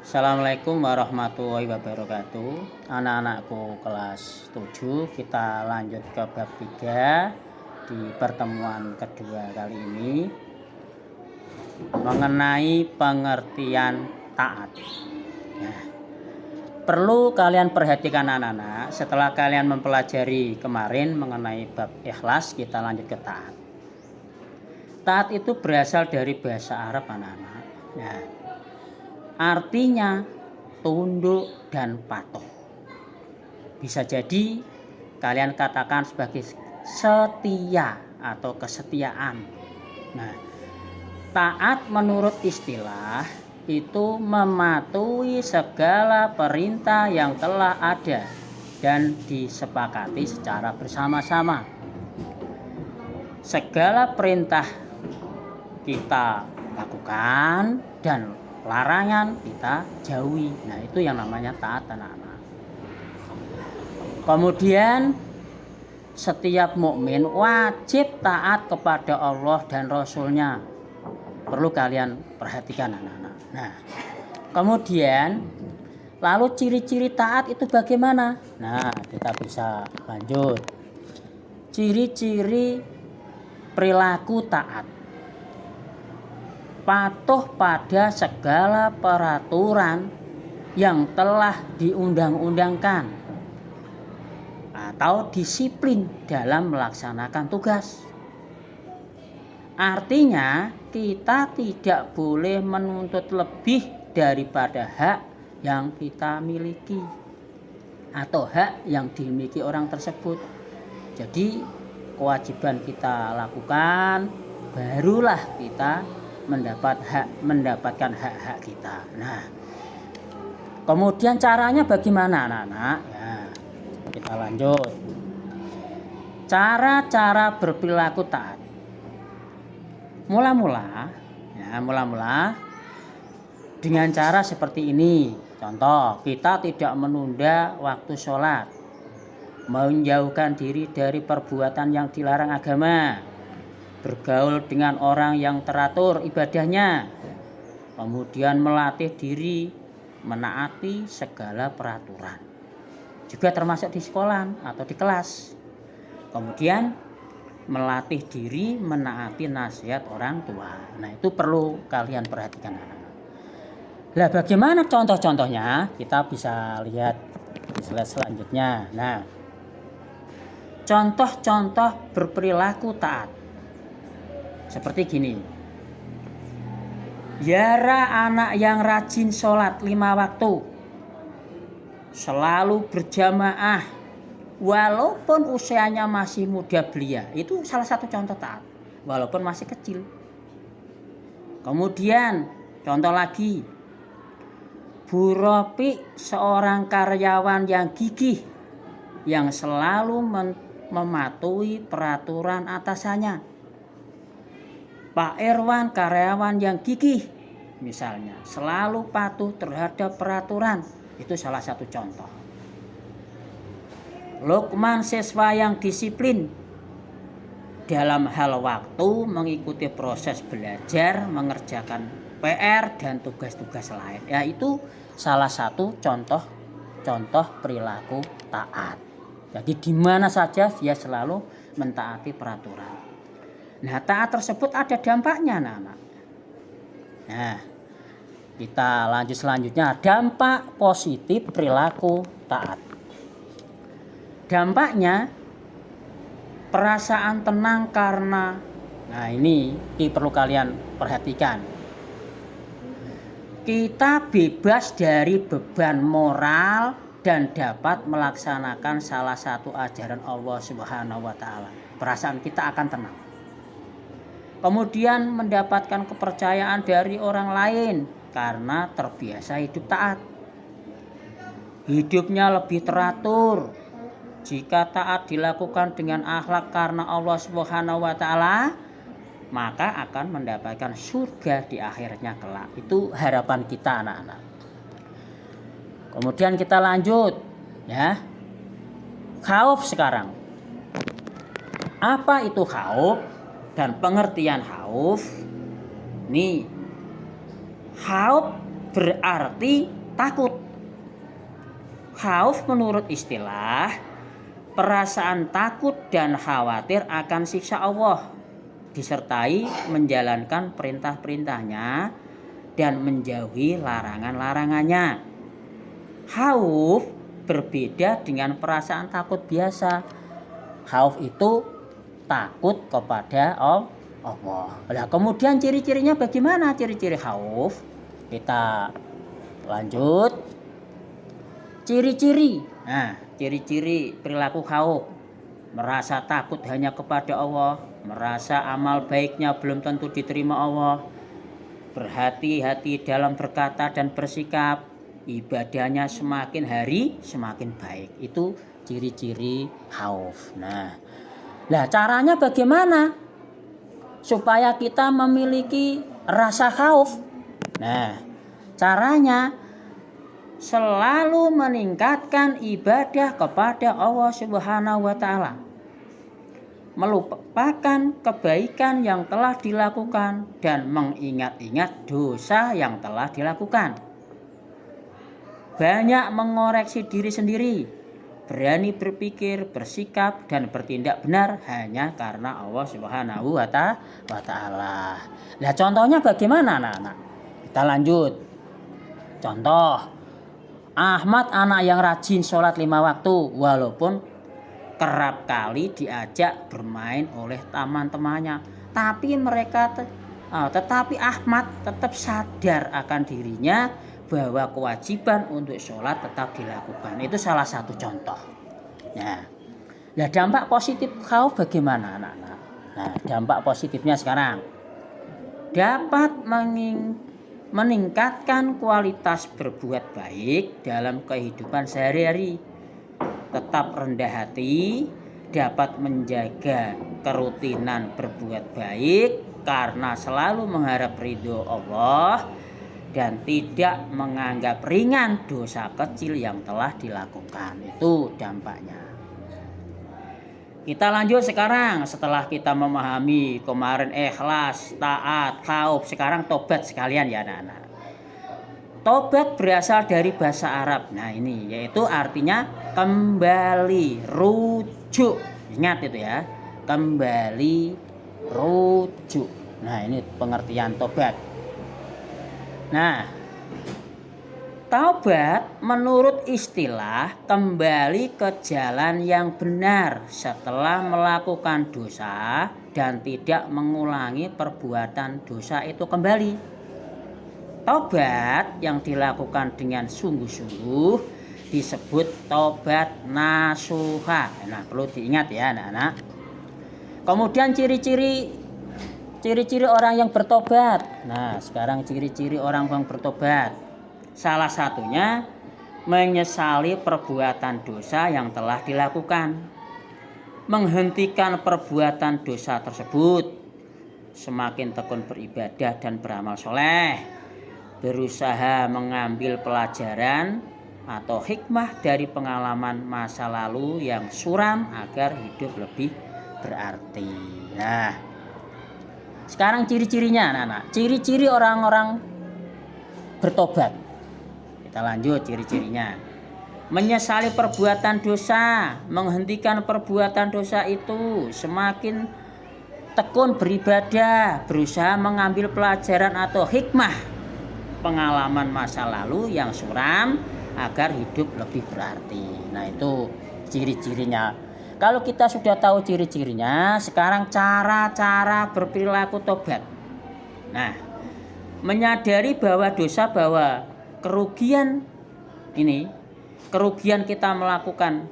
Assalamualaikum warahmatullahi wabarakatuh. Anak-anakku kelas 7, kita lanjut ke bab 3 di pertemuan kedua kali ini mengenai pengertian taat. Ya. Perlu kalian perhatikan anak-anak, setelah kalian mempelajari kemarin mengenai bab ikhlas, kita lanjut ke taat. Taat itu berasal dari bahasa Arab anak-anak. Ya. Artinya tunduk dan patuh. Bisa jadi kalian katakan sebagai setia atau kesetiaan. Nah, taat menurut istilah itu mematuhi segala perintah yang telah ada dan disepakati secara bersama-sama. Segala perintah kita lakukan dan larangan kita jauhi. Nah, itu yang namanya taat anak-anak. Kemudian setiap mukmin wajib taat kepada Allah dan Rasul-Nya. Perlu kalian perhatikan anak-anak. Nah, kemudian lalu ciri-ciri taat itu bagaimana? Nah, kita bisa lanjut. Ciri-ciri perilaku taat: patuh pada segala peraturan yang telah diundang-undangkan atau disiplin dalam melaksanakan tugas. Artinya kita tidak boleh menuntut lebih daripada hak yang kita miliki atau hak yang dimiliki orang tersebut. Jadi kewajiban kita lakukan, barulah kita mendapatkan hak-hak kita. Nah, kemudian caranya bagaimana anak-anak? Ya, kita lanjut. Cara-cara berperilaku taat. Mula-mula dengan cara seperti ini. Contoh, kita tidak menunda waktu sholat, menjauhkan diri dari perbuatan yang dilarang agama, bergaul dengan orang yang teratur ibadahnya, kemudian melatih diri menaati segala peraturan, juga termasuk di sekolah atau di kelas. Kemudian melatih diri menaati nasihat orang tua. Nah, itu perlu kalian perhatikan anak-anak. Lah, bagaimana contoh-contohnya? Kita bisa lihat di slide selanjutnya. Nah, contoh-contoh berperilaku taat seperti gini. Yara anak yang rajin sholat 5 waktu, selalu berjamaah walaupun usianya masih muda belia. Itu salah satu contoh taat walaupun masih kecil. Kemudian contoh lagi, Bu Ropi seorang karyawan yang gigih yang selalu mematuhi peraturan atasannya. Pak Irwan karyawan yang gigih, misalnya selalu patuh terhadap peraturan. Itu salah satu contoh. Lukman siswa yang disiplin dalam hal waktu, mengikuti proses belajar, mengerjakan PR dan tugas-tugas lain. Ya, itu salah satu contoh perilaku taat. Jadi di mana saja dia selalu mentaati peraturan. Nah, taat tersebut ada dampaknya anak-anak. Nah, kita lanjut selanjutnya, dampak positif perilaku taat. Dampaknya perasaan tenang karena, nah ini perlu kalian perhatikan. Kita bebas dari beban moral dan dapat melaksanakan salah satu ajaran Allah Subhanahu wa taala. Perasaan kita akan tenang. Kemudian mendapatkan kepercayaan dari orang lain karena terbiasa hidup taat. Hidupnya lebih teratur. Jika taat dilakukan dengan akhlak karena Allah Subhanahu wa taala, maka akan mendapatkan surga di akhirnya kelak. Itu harapan kita anak-anak. Kemudian kita lanjut ya. Khauf sekarang. Apa itu khauf dan pengertian khauf? Nih, khauf berarti takut. Khauf menurut istilah perasaan takut dan khawatir akan siksa Allah disertai menjalankan perintah-perintahnya dan menjauhi larangan-larangannya. Khauf berbeda dengan perasaan takut biasa. Khauf itu takut kepada Allah. Nah, kemudian ciri-cirinya bagaimana? Ciri-ciri khauf. Kita lanjut. Ciri-ciri. Nah, ciri-ciri perilaku khauf. Merasa takut hanya kepada Allah, merasa amal baiknya belum tentu diterima Allah, berhati-hati dalam berkata dan bersikap, ibadahnya semakin hari semakin baik. Itu ciri-ciri khauf. Nah, caranya bagaimana supaya kita memiliki rasa khauf? Nah, caranya selalu meningkatkan ibadah kepada Allah Subhanahu wa taala. Melupakan kebaikan yang telah dilakukan dan mengingat-ingat dosa yang telah dilakukan. Banyak mengoreksi diri sendiri, berani berpikir, bersikap dan bertindak benar hanya karena Allah Subhanahu wa taala. Nah, contohnya bagaimana anak-anak? Kita lanjut. Contoh, Ahmad anak yang rajin sholat 5 waktu walaupun kerap kali diajak bermain oleh teman-temannya, tetapi Ahmad tetap sadar akan dirinya bahwa kewajiban untuk sholat tetap dilakukan. Itu salah satu contoh. Nah, dampak positif khauf bagaimana anak-anak? Nah, dampak positifnya sekarang dapat meningkatkan kualitas berbuat baik dalam kehidupan sehari-hari, tetap rendah hati, dapat menjaga kerutinan berbuat baik karena selalu mengharap ridho Allah dan tidak menganggap ringan dosa kecil yang telah dilakukan. Itu dampaknya. Kita lanjut sekarang, setelah kita memahami kemarin ikhlas, taat, khauf, sekarang tobat sekalian ya anak-anak. Tobat berasal dari bahasa Arab. Nah, ini yaitu artinya kembali, rujuk. Ingat itu ya, kembali, rujuk. Nah, ini pengertian tobat. Nah, taubat menurut istilah kembali ke jalan yang benar setelah melakukan dosa dan tidak mengulangi perbuatan dosa itu kembali. Taubat yang dilakukan dengan sungguh-sungguh disebut taubat nasuha. Nah, perlu diingat ya anak-anak. Kemudian ciri-ciri orang yang bertobat. Nah, sekarang ciri-ciri orang yang bertobat. Salah satunya menyesali perbuatan dosa yang telah dilakukan, menghentikan perbuatan dosa tersebut, semakin tekun beribadah dan beramal soleh, berusaha mengambil pelajaran atau hikmah dari pengalaman masa lalu yang suram agar hidup lebih berarti. Nah, sekarang ciri-cirinya anak-anak, ciri-ciri orang-orang bertobat. Kita lanjut ciri-cirinya. Menyesali perbuatan dosa, menghentikan perbuatan dosa itu, semakin tekun beribadah, berusaha mengambil pelajaran atau hikmah pengalaman masa lalu yang suram agar hidup lebih berarti. Nah, itu ciri-cirinya. Kalau kita sudah tahu ciri-cirinya, sekarang cara-cara berperilaku tobat. Nah, menyadari bahwa dosa, bahwa kerugian kita melakukan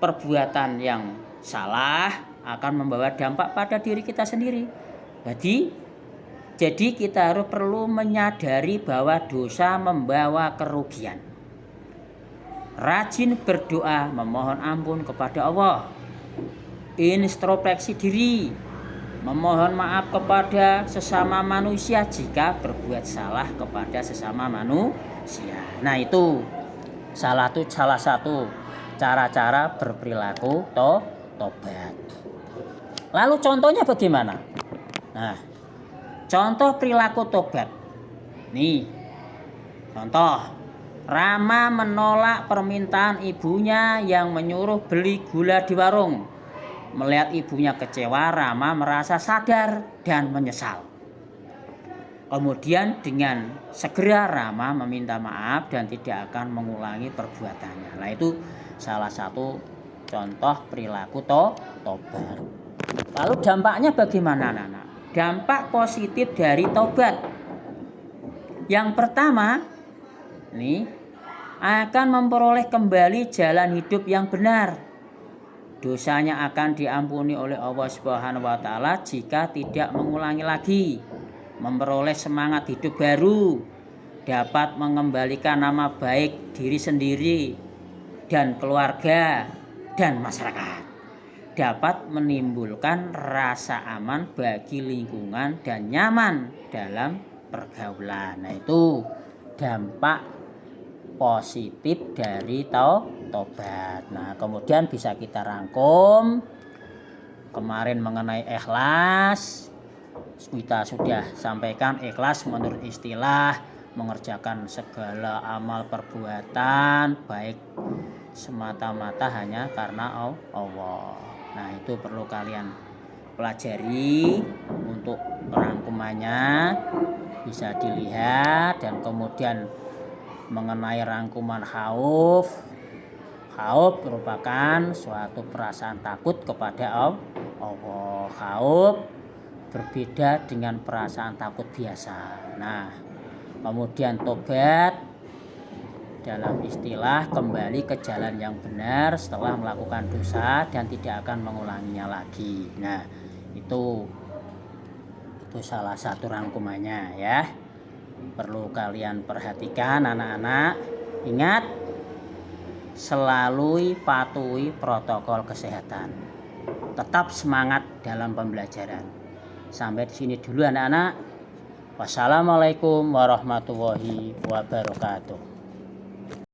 perbuatan yang salah akan membawa dampak pada diri kita sendiri. Jadi kita harus perlu menyadari bahwa dosa membawa kerugian. Rajin berdoa memohon ampun kepada Allah. Introspeksi diri, memohon maaf kepada sesama manusia jika berbuat salah kepada sesama manusia. Nah, itu salah satu cara-cara berperilaku tobat. Lalu contohnya bagaimana? Nah, contoh perilaku tobat. Nih, Contoh, Rama menolak permintaan ibunya yang menyuruh beli gula di warung. Melihat ibunya kecewa, Rama merasa sadar dan menyesal. Kemudian dengan segera Rama meminta maaf dan tidak akan mengulangi perbuatannya. Nah, itu salah satu contoh perilaku tobat. Lalu dampaknya bagaimana, anak-anak? Dampak positif dari tobat. Yang pertama, ini akan memperoleh kembali jalan hidup yang benar. Dosanya akan diampuni oleh Allah Subhanahu wa taala jika tidak mengulangi lagi. Memperoleh semangat hidup baru, dapat mengembalikan nama baik diri sendiri dan keluarga dan masyarakat. Dapat menimbulkan rasa aman bagi lingkungan dan nyaman dalam pergaulan. Nah, itu dampak positif dari tobat. Nah, kemudian bisa kita rangkum kemarin mengenai ikhlas. Kita sudah sampaikan ikhlas menurut istilah mengerjakan segala amal perbuatan baik semata-mata hanya karena Allah. Nah, itu perlu kalian pelajari. Untuk rangkumannya bisa dilihat. Dan kemudian mengenai rangkuman khauf merupakan suatu perasaan takut kepada Allah. Khauf berbeda dengan perasaan takut biasa. Nah, kemudian tobat dalam istilah kembali ke jalan yang benar setelah melakukan dosa dan tidak akan mengulanginya lagi. Nah, itu salah satu rangkumannya ya. Perlu kalian perhatikan, anak-anak. Ingat, selalu patuhi protokol kesehatan. Tetap semangat dalam pembelajaran. Sampai di sini dulu, anak-anak. Wassalamualaikum warahmatullahi wabarakatuh.